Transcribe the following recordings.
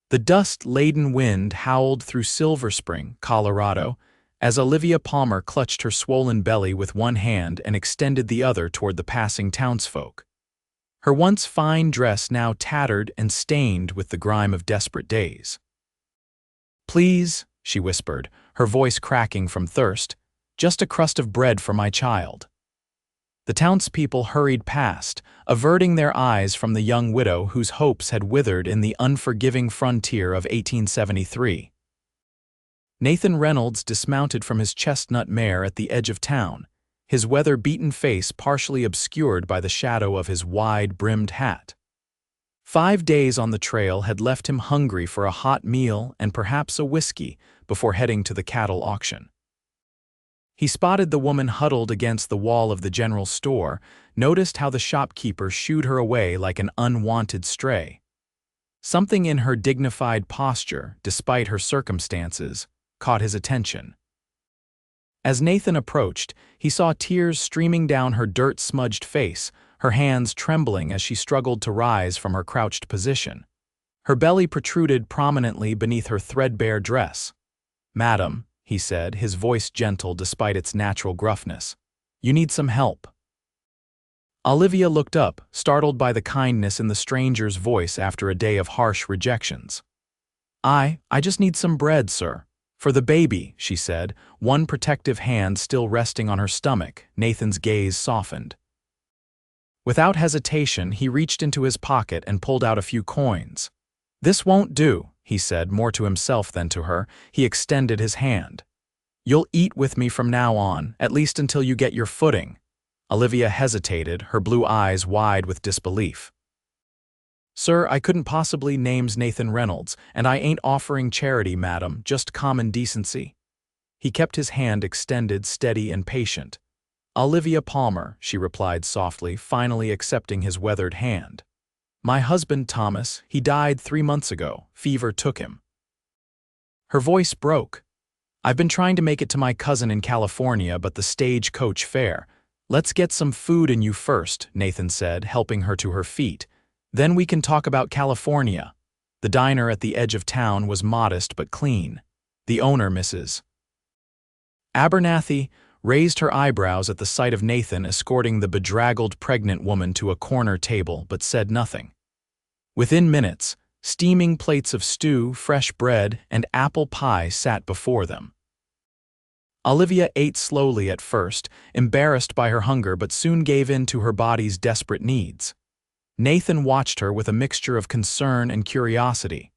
The dust-laden wind howled through Silverspring, Colorado, as Olivia Palmer clutched her swollen belly with one hand and extended the other toward the passing townsfolk. Her once fine dress now tattered and stained with the grime of desperate days. "Please," she whispered, her voice cracking from thirst, "just a crust of bread for my child." The townspeople hurried past, averting their eyes from the young widow whose hopes had withered in the unforgiving frontier of 1873. Nathan Reynolds dismounted from his chestnut mare at the edge of town, his weather-beaten face partially obscured by the shadow of his wide-brimmed hat. 5 days on the trail had left him hungry for a hot meal and perhaps a whiskey before heading to the cattle auction. He spotted the woman huddled against the wall of the general store, noticed how the shopkeeper shooed her away like an unwanted stray. Something in her dignified posture, despite her circumstances, caught his attention. As Nathan approached, he saw tears streaming down her dirt-smudged face, her hands trembling as she struggled to rise from her crouched position. Her belly protruded prominently beneath her threadbare dress. "Madam," he said, his voice gentle despite its natural gruffness, "you need some help." Olivia looked up, startled by the kindness in the stranger's voice after a day of harsh rejections. I just need some bread, sir. For the baby," she said, one protective hand still resting on her stomach. Nathan's gaze softened. Without hesitation, he reached into his pocket and pulled out a few coins. "This won't do," he said, more to himself than to her. He extended his hand. "You'll eat with me from now on, at least until you get your footing." Olivia hesitated, her blue eyes wide with disbelief. "Sir, I couldn't possibly." "Name's Nathan Reynolds, and I ain't offering charity, madam, just common decency." He kept his hand extended, steady and patient. "Olivia Palmer," she replied softly, finally accepting his weathered hand. "My husband, Thomas, he died 3 months ago. Fever took him." Her voice broke. "I've been trying to make it to my cousin in California, but the stagecoach fare." "Let's get some food in you first," Nathan said, helping her to her feet. "Then we can talk about California." The diner at the edge of town was modest but clean. The owner, Mrs. Abernathy, raised her eyebrows at the sight of Nathan escorting the bedraggled pregnant woman to a corner table, but said nothing. Within minutes, steaming plates of stew, fresh bread, and apple pie sat before them. Olivia ate slowly at first, embarrassed by her hunger, but soon gave in to her body's desperate needs. Nathan watched her with a mixture of concern and curiosity.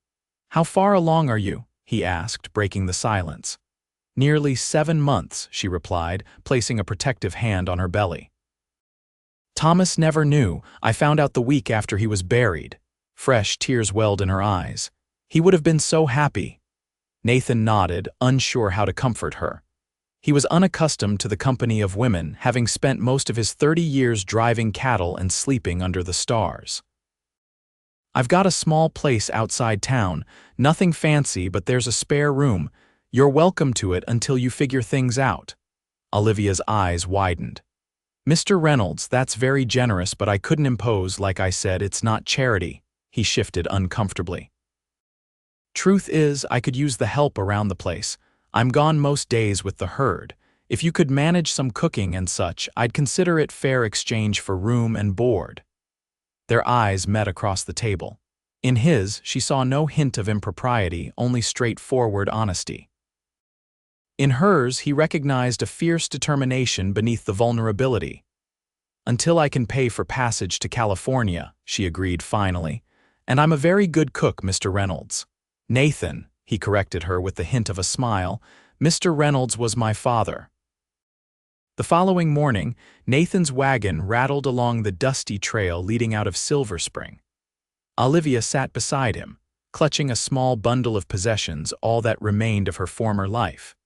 "How far along are you?" he asked, breaking the silence. "Nearly 7 months," she replied, placing a protective hand on her belly. "Thomas never knew. I found out the week after he was buried." Fresh tears welled in her eyes. "He would have been so happy." Nathan nodded, unsure how to comfort her. He was unaccustomed to the company of women, having spent most of his 30 years driving cattle and sleeping under the stars. "I've got a small place outside town, nothing fancy, but there's a spare room. You're welcome to it until you figure things out." Olivia's eyes widened. "Mr. Reynolds, that's very generous, but I couldn't impose. Like I said, it's not charity." He shifted uncomfortably. "Truth is, I could use the help around the place. I'm gone most days with the herd. If you could manage some cooking and such, I'd consider it fair exchange for room and board." Their eyes met across the table. In his, she saw no hint of impropriety, only straightforward honesty. In hers, he recognized a fierce determination beneath the vulnerability. "Until I can pay for passage to California," she agreed finally. "And I'm a very good cook, Mr. Reynolds." "Nathan," he corrected her with the hint of a smile, "Mr. Reynolds was my father." The following morning, Nathan's wagon rattled along the dusty trail leading out of Silverspring. Olivia sat beside him, clutching a small bundle of possessions, all that remained of her former life.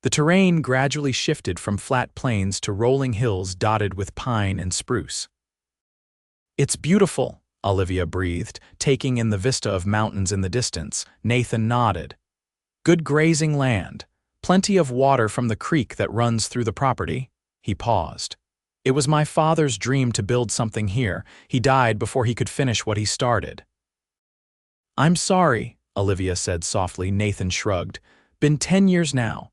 The terrain gradually shifted from flat plains to rolling hills dotted with pine and spruce. "It's beautiful," Olivia breathed, taking in the vista of mountains in the distance. Nathan nodded. "Good grazing land. Plenty of water from the creek that runs through the property." He paused. "It was my father's dream to build something here. He died before he could finish what he started." "I'm sorry," Olivia said softly. Nathan shrugged. Been 10 years now.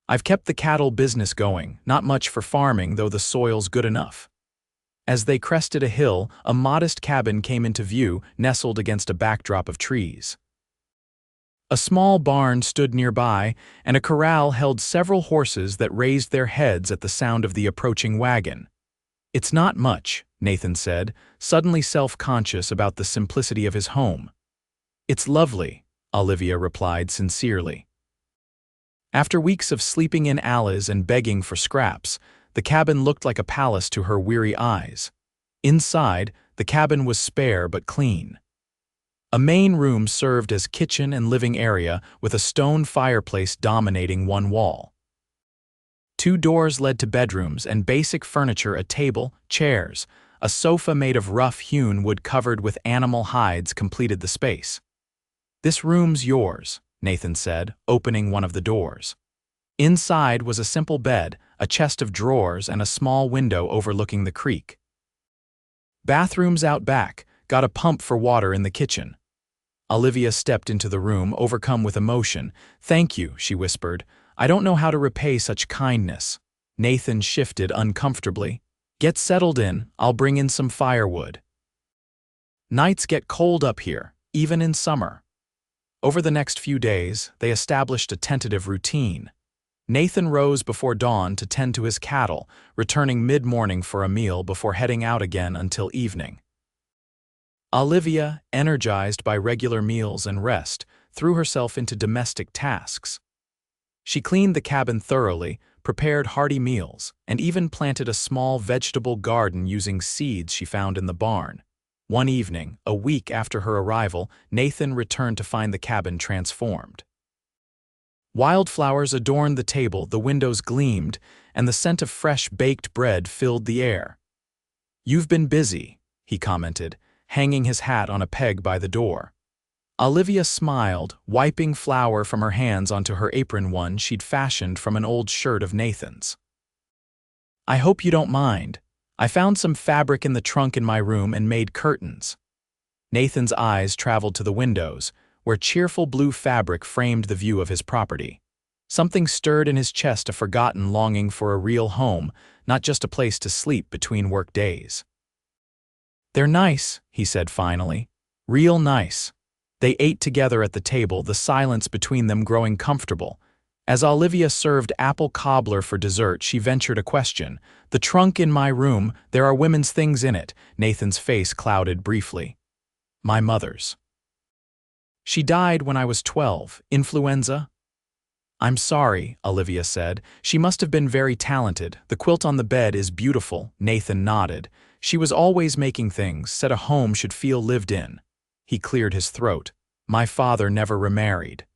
I've kept the cattle business going, not much for farming, though the soil's good enough. As they crested a hill, a modest cabin came into view, nestled against a backdrop of trees. A small barn stood nearby, and a corral held several horses that raised their heads at the sound of the approaching wagon. It's not much, Nathan said, suddenly self-conscious about the simplicity of his home. It's lovely, Olivia replied sincerely. After weeks of sleeping in alleys and begging for scraps, the cabin looked like a palace to her weary eyes. Inside, the cabin was spare but clean. A main room served as kitchen and living area, with a stone fireplace dominating one wall. 2 doors led to bedrooms and basic furniture: a table, chairs, a sofa made of rough-hewn wood covered with animal hides completed the space. "This room's yours," Nathan said, opening one of the doors. Inside was a simple bed, a chest of drawers, and a small window overlooking the creek. "Bathrooms out back, got a pump for water in the kitchen." Olivia stepped into the room, overcome with emotion. "Thank you," she whispered. "I don't know how to repay such kindness." Nathan shifted uncomfortably. "Get settled in, I'll bring in some firewood. Nights get cold up here, even in summer." Over the next few days, they established a tentative routine. Nathan rose before dawn to tend to his cattle, returning mid-morning for a meal before heading out again until evening. Olivia, energized by regular meals and rest, threw herself into domestic tasks. She cleaned the cabin thoroughly, prepared hearty meals, and even planted a small vegetable garden using seeds she found in the barn. One evening, a week after her arrival, Nathan returned to find the cabin transformed. Wildflowers adorned the table, the windows gleamed, and the scent of fresh baked bread filled the air. "You've been busy," he commented, hanging his hat on a peg by the door. Olivia smiled, wiping flour from her hands onto her apron, one she'd fashioned from an old shirt of Nathan's. "I hope you don't mind. I found some fabric in the trunk in my room and made curtains." Nathan's eyes traveled to the windows, where cheerful blue fabric framed the view of his property. Something stirred in his chest, a forgotten longing for a real home, not just a place to sleep between work days. "They're nice," he said finally. "Real nice." They ate together at the table, the silence between them growing comfortable. As Olivia served apple cobbler for dessert, she ventured a question. "The trunk in my room, there are women's things in it." Nathan's face clouded briefly. "My mother's. She died when I was 12. Influenza?" "I'm sorry," Olivia said. "She must have been very talented. The quilt on the bed is beautiful." Nathan nodded. "She was always making things, said a home should feel lived in." He cleared his throat. "My father never remarried.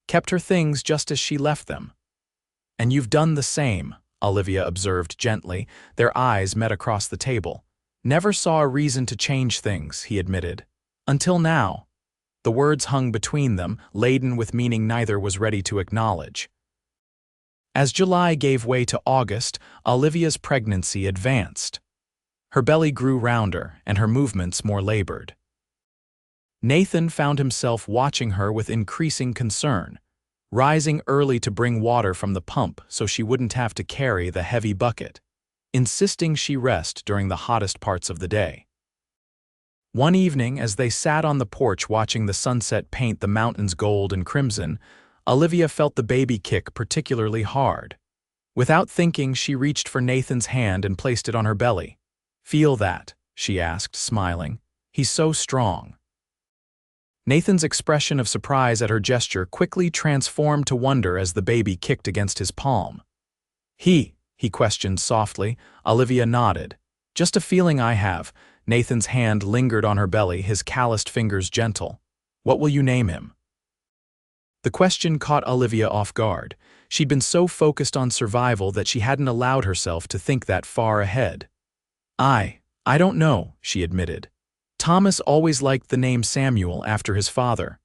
Kept her things just as she left them." "And you've done the same," Olivia observed gently. Their eyes met across the table. "Never saw a reason to change things," he admitted. "Until now." The words hung between them, laden with meaning neither was ready to acknowledge. As July gave way to August, Olivia's pregnancy advanced. Her belly grew rounder, and her movements more labored. Nathan found himself watching her with increasing concern, rising early to bring water from the pump so she wouldn't have to carry the heavy bucket, insisting she rest during the hottest parts of the day. One evening, as they sat on the porch watching the sunset paint the mountains gold and crimson, Olivia felt the baby kick particularly hard. Without thinking, she reached for Nathan's hand and placed it on her belly. "Feel that?" she asked, smiling. "He's so strong." Nathan's expression of surprise at her gesture quickly transformed to wonder as the baby kicked against his palm. He questioned softly. Olivia nodded. "Just a feeling I have." Nathan's hand lingered on her belly, his calloused fingers gentle. "What will you name him?" The question caught Olivia off guard. She'd been so focused on survival that she hadn't allowed herself to think that far ahead. I don't know," she admitted. "Thomas always liked the name Samuel after his father."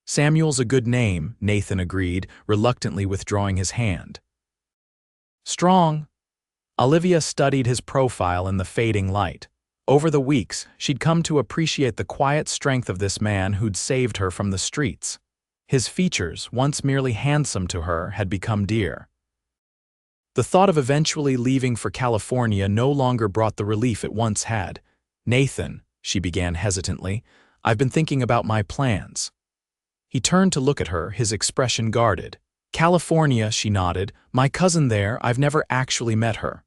"Samuel's a good name," Nathan agreed, reluctantly withdrawing his hand. "Strong." Olivia studied his profile in the fading light. Over the weeks, she'd come to appreciate the quiet strength of this man who'd saved her from the streets. His features, once merely handsome to her, had become dear. The thought of eventually leaving for California no longer brought the relief it once had. "Nathan," she began hesitantly, "I've been thinking about my plans." He turned to look at her, his expression guarded. "California," she nodded. "My cousin there, I've never actually met her."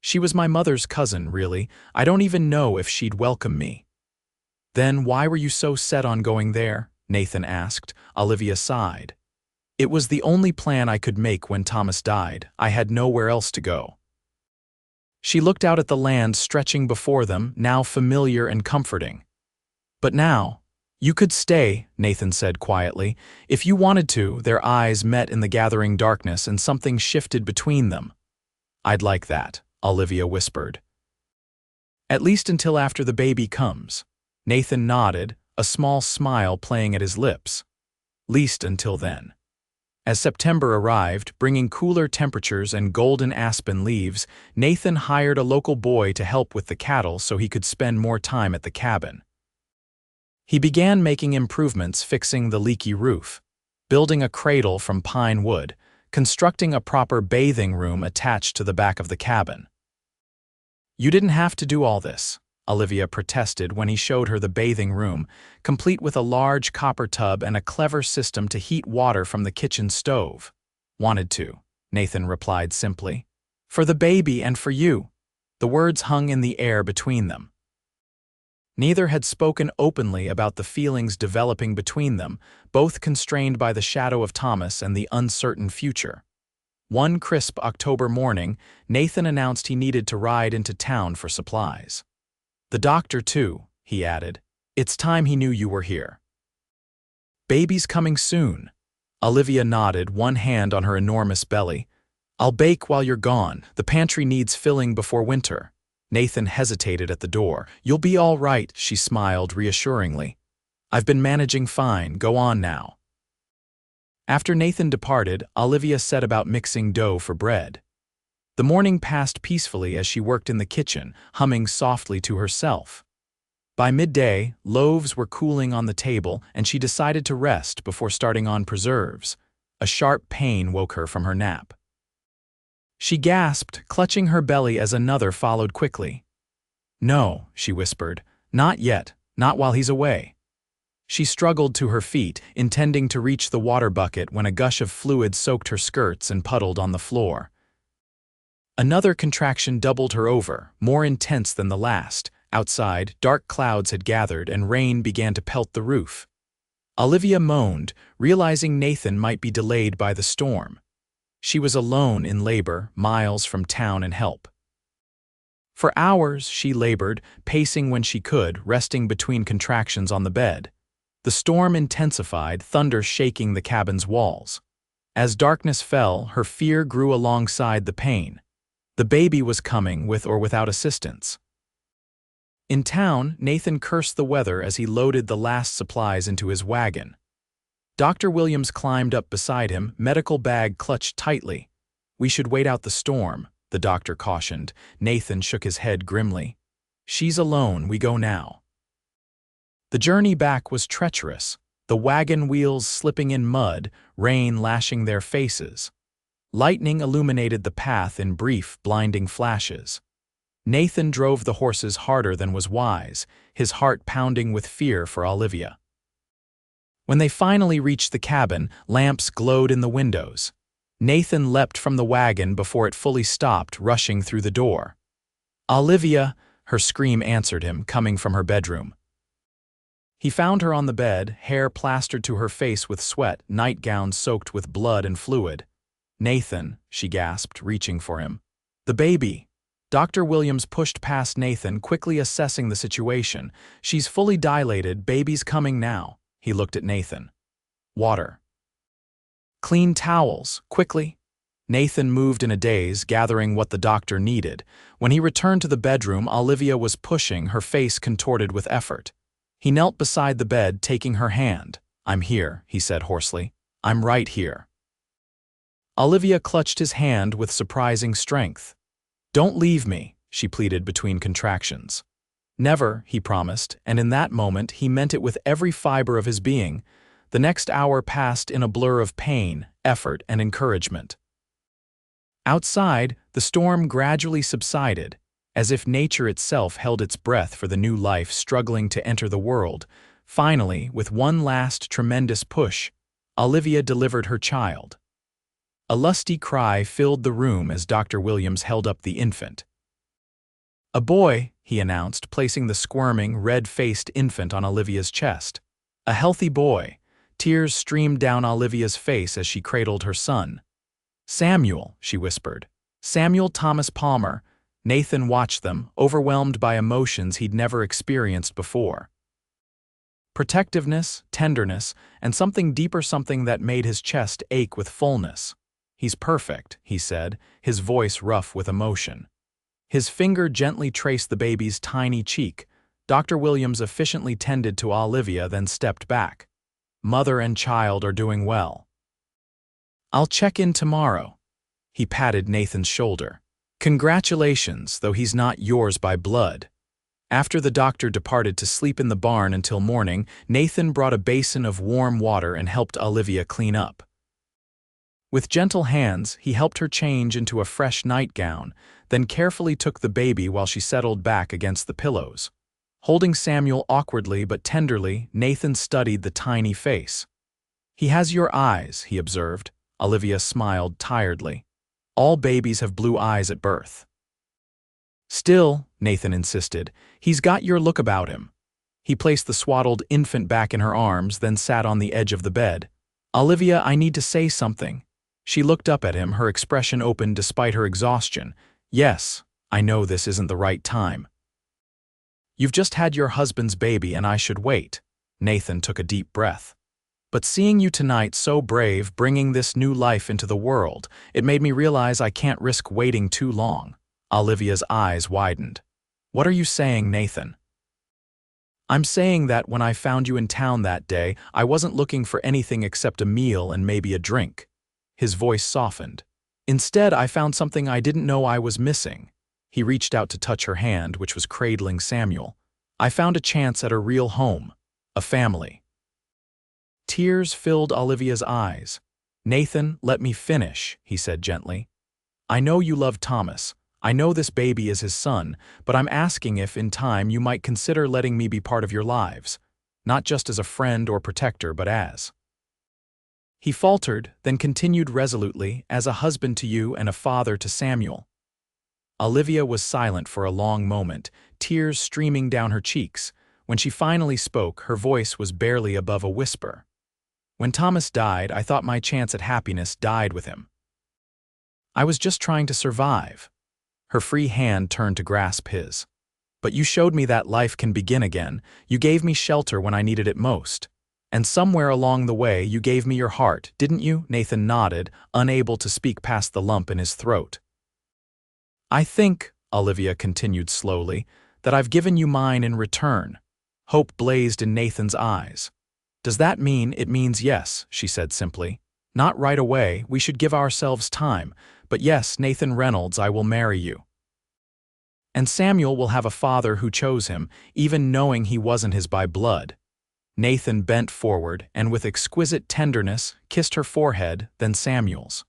"She was my mother's cousin, really. I don't even know if she'd welcome me." "Then why were you so set on going there?" Nathan asked. Olivia sighed. "It was the only plan I could make when Thomas died. I had nowhere else to go." She looked out at the land stretching before them, now familiar and comforting. "But now, you could stay," Nathan said quietly. "If you wanted to." Their eyes met in the gathering darkness and something shifted between them. "I'd like that," Olivia whispered. "At least until after the baby comes." Nathan nodded, a small smile playing at his lips. "Least until then." As September arrived, bringing cooler temperatures and golden aspen leaves, Nathan hired a local boy to help with the cattle so he could spend more time at the cabin. He began making improvements, fixing the leaky roof, building a cradle from pine wood, constructing a proper bathing room attached to the back of the cabin. "You didn't have to do all this," Olivia protested when he showed her the bathing room, complete with a large copper tub and a clever system to heat water from the kitchen stove. "Wanted to," Nathan replied simply. "For the baby and for you." The words hung in the air between them. Neither had spoken openly about the feelings developing between them, both constrained by the shadow of Thomas and the uncertain future. One crisp October morning, Nathan announced he needed to ride into town for supplies. "The doctor, too," he added. "It's time he knew you were here." "Baby's coming soon." Olivia nodded, one hand on her enormous belly. "I'll bake while you're gone. The pantry needs filling before winter." Nathan hesitated at the door. "You'll be all right," she smiled reassuringly. "I've been managing fine. Go on now." After Nathan departed, Olivia set about mixing dough for bread. The morning passed peacefully as she worked in the kitchen, humming softly to herself. By midday, loaves were cooling on the table, and she decided to rest before starting on preserves. A sharp pain woke her from her nap. She gasped, clutching her belly as another followed quickly. "No," she whispered. "Not yet. Not while he's away." She struggled to her feet, intending to reach the water bucket when a gush of fluid soaked her skirts and puddled on the floor. Another contraction doubled her over, more intense than the last. Outside, dark clouds had gathered and rain began to pelt the roof. Olivia moaned, realizing Nathan might be delayed by the storm. She was alone in labor, miles from town and help. For hours, she labored, pacing when she could, resting between contractions on the bed. The storm intensified, thunder shaking the cabin's walls. As darkness fell, her fear grew alongside the pain. The baby was coming, with or without assistance. In town, Nathan cursed the weather as he loaded the last supplies into his wagon. Dr. Williams climbed up beside him, medical bag clutched tightly. "We should wait out the storm," the doctor cautioned. Nathan shook his head grimly. "She's alone, we go now." The journey back was treacherous, the wagon wheels slipping in mud, rain lashing their faces. Lightning illuminated the path in brief, blinding flashes. Nathan drove the horses harder than was wise, his heart pounding with fear for Olivia. When they finally reached the cabin, lamps glowed in the windows. Nathan leapt from the wagon before it fully stopped, rushing through the door. "Olivia!" her scream answered him, coming from her bedroom. He found her on the bed, hair plastered to her face with sweat, nightgown soaked with blood and fluid. "Nathan," she gasped, reaching for him. "The baby." Dr. Williams pushed past Nathan, quickly assessing the situation. "She's fully dilated, baby's coming now." He looked at Nathan. "Water." "Clean towels, quickly." Nathan moved in a daze, gathering what the doctor needed. When he returned to the bedroom, Olivia was pushing, her face contorted with effort. He knelt beside the bed, taking her hand. "I'm here," he said hoarsely. "I'm right here." Olivia clutched his hand with surprising strength. "Don't leave me," she pleaded between contractions. Never, he promised, and in that moment he meant it with every fiber of his being. The next hour passed in a blur of pain, effort, and encouragement. Outside, the storm gradually subsided, as if nature itself held its breath for the new life struggling to enter the world. Finally, with one last tremendous push, Olivia delivered her child. A lusty cry filled the room as Dr. Williams held up the infant. "A boy," he announced, placing the squirming, red-faced infant on Olivia's chest. "A healthy boy." Tears streamed down Olivia's face as she cradled her son. "Samuel," she whispered. "Samuel Thomas Palmer." Nathan watched them, overwhelmed by emotions he'd never experienced before. Protectiveness, tenderness, and something deeper, something that made his chest ache with fullness. "He's perfect," he said, his voice rough with emotion. His finger gently traced the baby's tiny cheek. Dr. Williams efficiently tended to Olivia, then stepped back. "Mother and child are doing well. I'll check in tomorrow." He patted Nathan's shoulder. "Congratulations, though he's not yours by blood." After the doctor departed to sleep in the barn until morning, Nathan brought a basin of warm water and helped Olivia clean up. With gentle hands, he helped her change into a fresh nightgown, then carefully took the baby while she settled back against the pillows. Holding Samuel awkwardly but tenderly, Nathan studied the tiny face. "He has your eyes," he observed. Olivia smiled tiredly. "All babies have blue eyes at birth." "Still," Nathan insisted, "he's got your look about him." He placed the swaddled infant back in her arms, then sat on the edge of the bed. "Olivia, I need to say something." She looked up at him, her expression open despite her exhaustion. "Yes, I know this isn't the right time." "You've just had your husband's baby and I should wait." Nathan took a deep breath. "But seeing you tonight so brave, bringing this new life into the world, it made me realize I can't risk waiting too long." Olivia's eyes widened. "What are you saying, Nathan?" "I'm saying that when I found you in town that day, I wasn't looking for anything except a meal and maybe a drink." His voice softened. "Instead, I found something I didn't know I was missing." He reached out to touch her hand, which was cradling Samuel. "I found a chance at a real home, a family." Tears filled Olivia's eyes. "Nathan, let me finish," he said gently. "I know you love Thomas. I know this baby is his son, but I'm asking if, in time, you might consider letting me be part of your lives, not just as a friend or protector, but as—" He faltered, then continued resolutely, "as a husband to you and a father to Samuel." Olivia was silent for a long moment, tears streaming down her cheeks. When she finally spoke, her voice was barely above a whisper. "When Thomas died, I thought my chance at happiness died with him. I was just trying to survive." Her free hand turned to grasp his. "But you showed me that life can begin again. You gave me shelter when I needed it most. And somewhere along the way, you gave me your heart, didn't you?" Nathan nodded, unable to speak past the lump in his throat. "I think," Olivia continued slowly, "that I've given you mine in return." Hope blazed in Nathan's eyes. "Does that mean—" "It means yes," she said simply. "Not right away, we should give ourselves time. But yes, Nathan Reynolds, I will marry you. And Samuel will have a father who chose him, even knowing he wasn't his by blood." Nathan bent forward and with exquisite tenderness kissed her forehead, then Samuel's.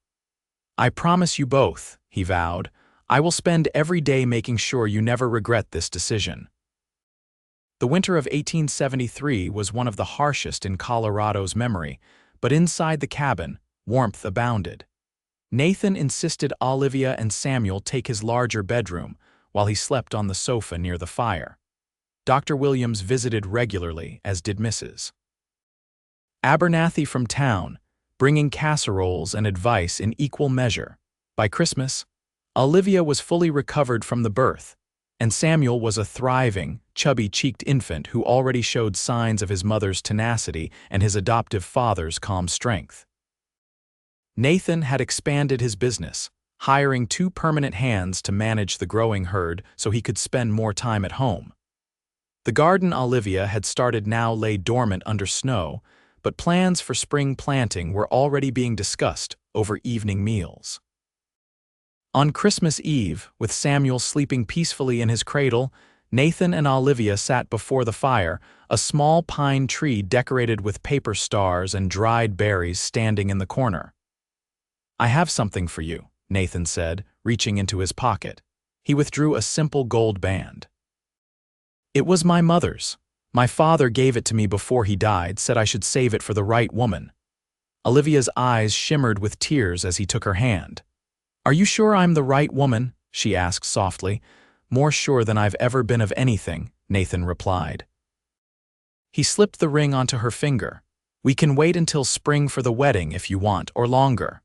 "I promise you both," he vowed. "I will spend every day making sure you never regret this decision." The winter of 1873 was one of the harshest in Colorado's memory, but inside the cabin, warmth abounded. Nathan insisted Olivia and Samuel take his larger bedroom, while he slept on the sofa near the fire. Dr. Williams visited regularly, as did Mrs. Abernathy from town, bringing casseroles and advice in equal measure. By Christmas, Olivia was fully recovered from the birth, and Samuel was a thriving, chubby-cheeked infant who already showed signs of his mother's tenacity and his adoptive father's calm strength. Nathan had expanded his business, hiring 2 permanent hands to manage the growing herd so he could spend more time at home. The garden Olivia had started now lay dormant under snow, but plans for spring planting were already being discussed over evening meals. On Christmas Eve, with Samuel sleeping peacefully in his cradle, Nathan and Olivia sat before the fire, a small pine tree decorated with paper stars and dried berries standing in the corner. "I have something for you," Nathan said, reaching into his pocket. He withdrew a simple gold band. "It was my mother's. My father gave it to me before he died, said I should save it for the right woman." Olivia's eyes shimmered with tears as he took her hand. "Are you sure I'm the right woman?" she asked softly. "More sure than I've ever been of anything," Nathan replied. He slipped the ring onto her finger. "We can wait until spring for the wedding if you want, or longer."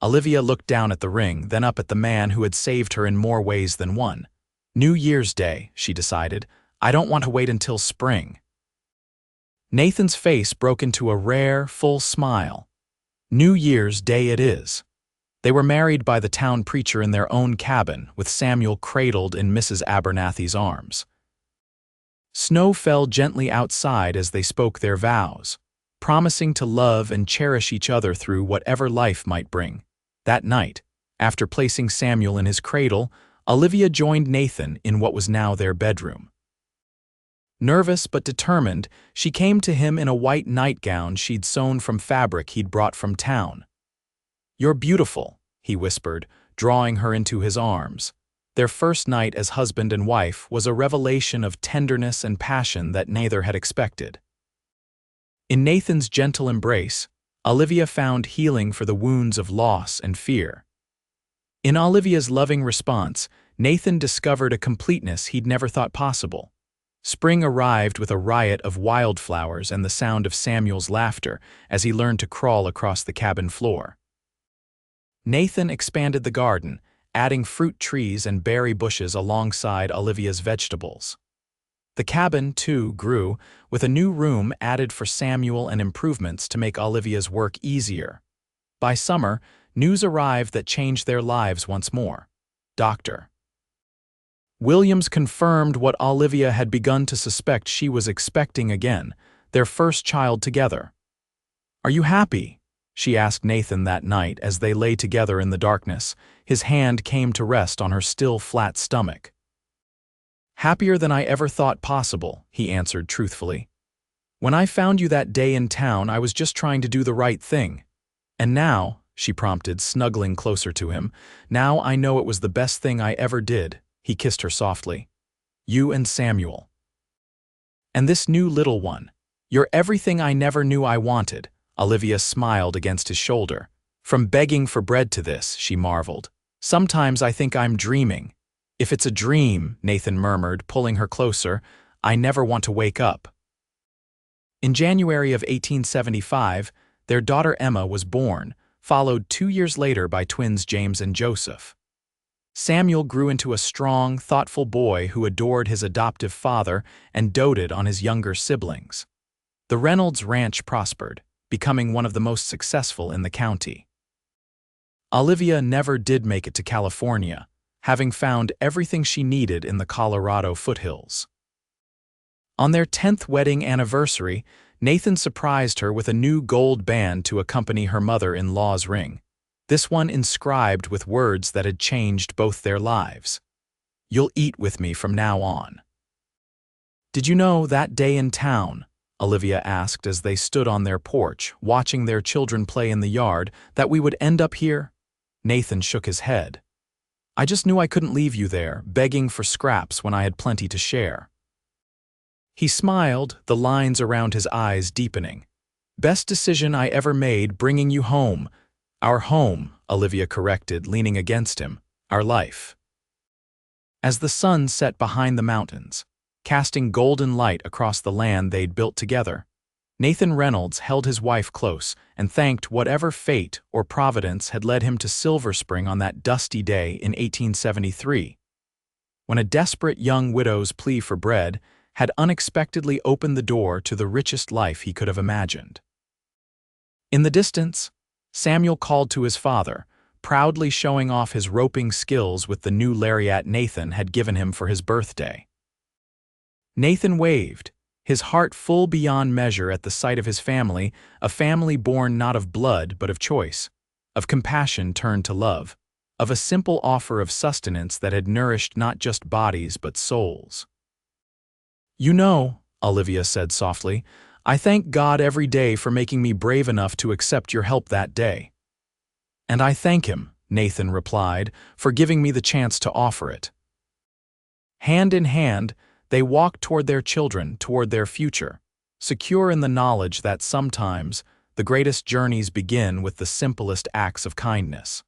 Olivia looked down at the ring, then up at the man who had saved her in more ways than one. "New Year's Day," she decided. "I don't want to wait until spring." Nathan's face broke into a rare, full smile. New Year's Day it is. They were married by the town preacher in their own cabin, with Samuel cradled in Mrs. Abernathy's arms. Snow fell gently outside as they spoke their vows, promising to love and cherish each other through whatever life might bring. That night, after placing Samuel in his cradle, Olivia joined Nathan in what was now their bedroom. Nervous but determined, she came to him in a white nightgown she'd sewn from fabric he'd brought from town. "You're beautiful," he whispered, drawing her into his arms. Their first night as husband and wife was a revelation of tenderness and passion that neither had expected. In Nathan's gentle embrace, Olivia found healing for the wounds of loss and fear. In Olivia's loving response, Nathan discovered a completeness he'd never thought possible. Spring arrived with a riot of wildflowers and the sound of Samuel's laughter as he learned to crawl across the cabin floor. Nathan expanded the garden, adding fruit trees and berry bushes alongside Olivia's vegetables. The cabin, too, grew, with a new room added for Samuel and improvements to make Olivia's work easier. By summer, news arrived that changed their lives once more. Dr. Williams confirmed what Olivia had begun to suspect she was expecting again, their first child together. "Are you happy?" she asked Nathan that night as they lay together in the darkness. His hand came to rest on her still flat stomach. "Happier than I ever thought possible," he answered truthfully. "When I found you that day in town, I was just trying to do the right thing. And now," she prompted, snuggling closer to him, "now I know it was the best thing I ever did." He kissed her softly. "You and Samuel. And this new little one. You're everything I never knew I wanted." Olivia smiled against his shoulder. "From begging for bread to this," she marveled. "Sometimes I think I'm dreaming." "If it's a dream," Nathan murmured, pulling her closer, "I never want to wake up." In January of 1875, their daughter Emma was born, followed 2 years later by twins James and Joseph. Samuel grew into a strong, thoughtful boy who adored his adoptive father and doted on his younger siblings. The Reynolds ranch prospered, becoming one of the most successful in the county. Olivia never did make it to California, having found everything she needed in the Colorado foothills. On their 10th wedding anniversary, Nathan surprised her with a new gold band to accompany her mother-in-law's ring, this one inscribed with words that had changed both their lives. "You'll eat with me from now on." "Did you know that day in town," Olivia asked as they stood on their porch, watching their children play in the yard, "that we would end up here?" Nathan shook his head. "I just knew I couldn't leave you there, begging for scraps when I had plenty to share." He smiled, the lines around his eyes deepening. "Best decision I ever made, bringing you home." "Our home," Olivia corrected, leaning against him. "Our life." As the sun set behind the mountains, casting golden light across the land they'd built together, Nathan Reynolds held his wife close and thanked whatever fate or providence had led him to Silverspring on that dusty day in 1873, when a desperate young widow's plea for bread had unexpectedly opened the door to the richest life he could have imagined. In the distance, Samuel called to his father, proudly showing off his roping skills with the new lariat Nathan had given him for his birthday. Nathan waved, his heart full beyond measure at the sight of his family, a family born not of blood but of choice, of compassion turned to love, of a simple offer of sustenance that had nourished not just bodies but souls. "You know," Olivia said softly, "I thank God every day for making me brave enough to accept your help that day." "And I thank him," Nathan replied, "for giving me the chance to offer it." Hand in hand, they walked toward their children, toward their future, secure in the knowledge that sometimes the greatest journeys begin with the simplest acts of kindness.